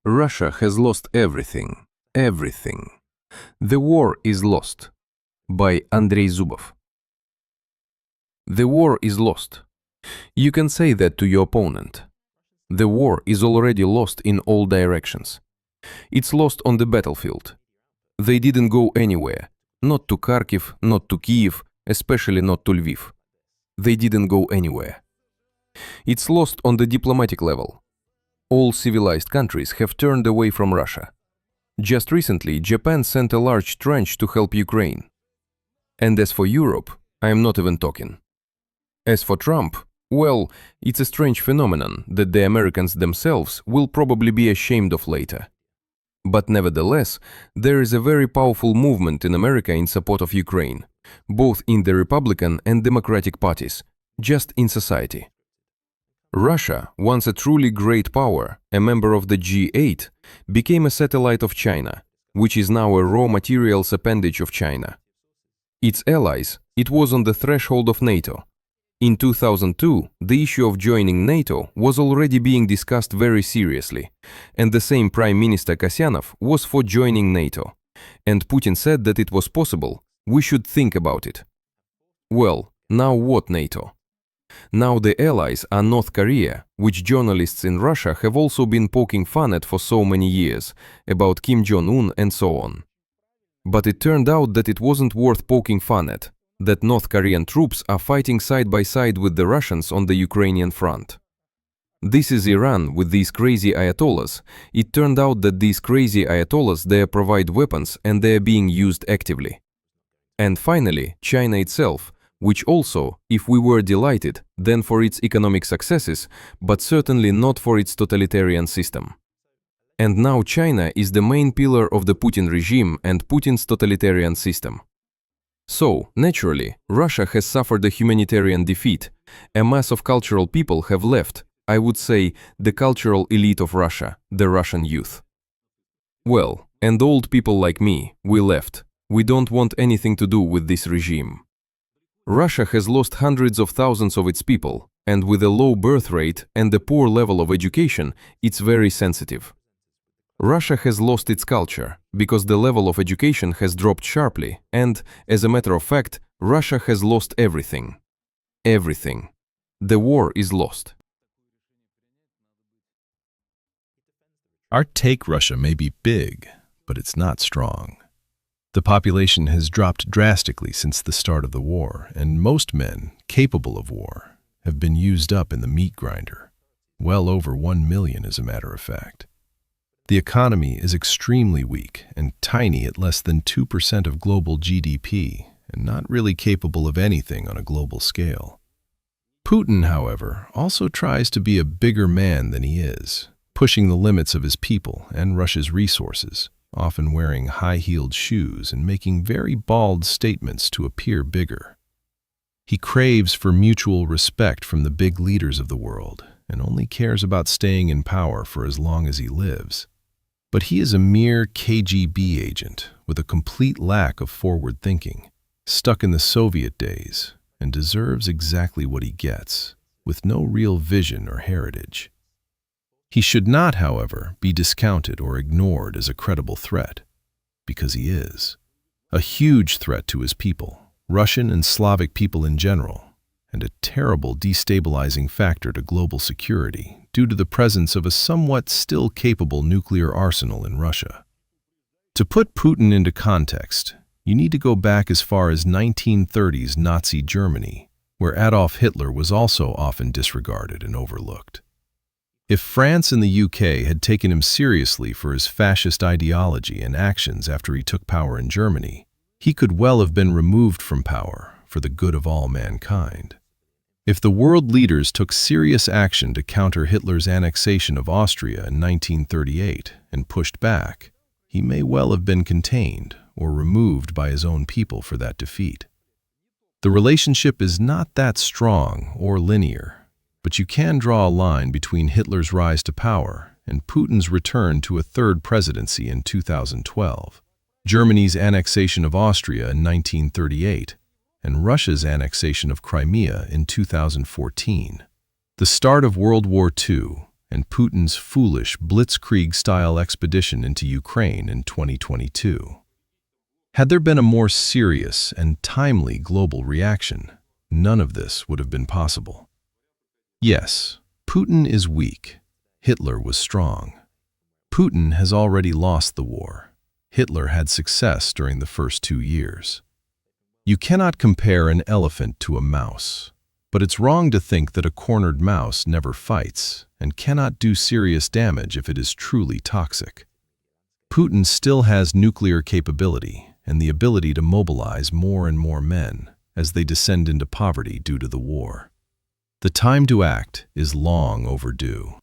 Russia has lost everything. Everything. The war is lost. By Andrey Zubov. The war is lost. You can say that to your opponent. The war is already lost in all directions. It's lost on the battlefield. They didn't go anywhere. Not to Kharkiv, not to Kiev, especially not to Lviv. They didn't go anywhere. It's lost on the diplomatic level. All civilized countries have turned away from Russia. Just recently, Japan sent a large trench to help Ukraine. And as for Europe, I am not even talking. As for Trump, well, it's a strange phenomenon that the Americans themselves will probably be ashamed of later. But nevertheless, there is a very powerful movement in America in support of Ukraine, both in the Republican and Democratic parties, just in society. Russia, once a truly great power, a member of the G8, became a satellite of China, which is now a raw materials appendage of China. Its allies, it was on the threshold of NATO. In 2002, the issue of joining NATO was already being discussed very seriously, and the same Prime Minister Kasyanov was for joining NATO. And Putin said that it was possible, we should think about it. Well, now what NATO? Now the allies are North Korea, which journalists in Russia have also been poking fun at for so many years, about Kim Jong-un and so on. But it turned out that it wasn't worth poking fun at, that North Korean troops are fighting side by side with the Russians on the Ukrainian front. This is Iran with these crazy ayatollahs. It turned out that these crazy ayatollahs, they provide weapons and they are being used actively. And finally, China itself, which also, if we were delighted, then for its economic successes, but certainly not for its totalitarian system. And now China is the main pillar of the Putin regime and Putin's totalitarian system. So, naturally, Russia has suffered a humanitarian defeat. A mass of cultural people have left, I would say, the cultural elite of Russia, the Russian youth. Well, and old people like me, we left. We don't want anything to do with this regime. Russia has lost hundreds of thousands of its people, and with a low birth rate and a poor level of education, it's very sensitive. Russia has lost its culture, because the level of education has dropped sharply, and, as a matter of fact, Russia has lost everything. Everything. The war is lost. Our take Russia may be big, but it's not strong. The population has dropped drastically since the start of the war, and most men, capable of war, have been used up in the meat grinder. Well over 1 million, as a matter of fact. The economy is extremely weak and tiny at less than 2% of global GDP, and not really capable of anything on a global scale. Putin, however, also tries to be a bigger man than he is, pushing the limits of his people and Russia's resources, often wearing high-heeled shoes and making very bald statements to appear bigger. He craves for mutual respect from the big leaders of the world and only cares about staying in power for as long as he lives. But he is a mere KGB agent with a complete lack of forward thinking, stuck in the Soviet days, and deserves exactly what he gets, with no real vision or heritage. He should not, however, be discounted or ignored as a credible threat, because he is. A huge threat to his people, Russian and Slavic people in general, and a terrible destabilizing factor to global security due to the presence of a somewhat still capable nuclear arsenal in Russia. To put Putin into context, you need to go back as far as 1930s Nazi Germany, where Adolf Hitler was also often disregarded and overlooked. If France and the UK had taken him seriously for his fascist ideology and actions after he took power in Germany, he could well have been removed from power for the good of all mankind. If the world leaders took serious action to counter Hitler's annexation of Austria in 1938 and pushed back, he may well have been contained or removed by his own people for that defeat. The relationship is not that strong or linear, but you can draw a line between Hitler's rise to power and Putin's return to a third presidency in 2012, Germany's annexation of Austria in 1938, and Russia's annexation of Crimea in 2014. The start of World War II and Putin's foolish blitzkrieg-style expedition into Ukraine in 2022. Had there been a more serious and timely global reaction, none of this would have been possible. Yes, Putin is weak. Hitler was strong. Putin has already lost the war. Hitler had success during the first 2 years. You cannot compare an elephant to a mouse, but it's wrong to think that a cornered mouse never fights and cannot do serious damage if it is truly toxic. Putin still has nuclear capability and the ability to mobilize more and more men as they descend into poverty due to the war. The time to act is long overdue.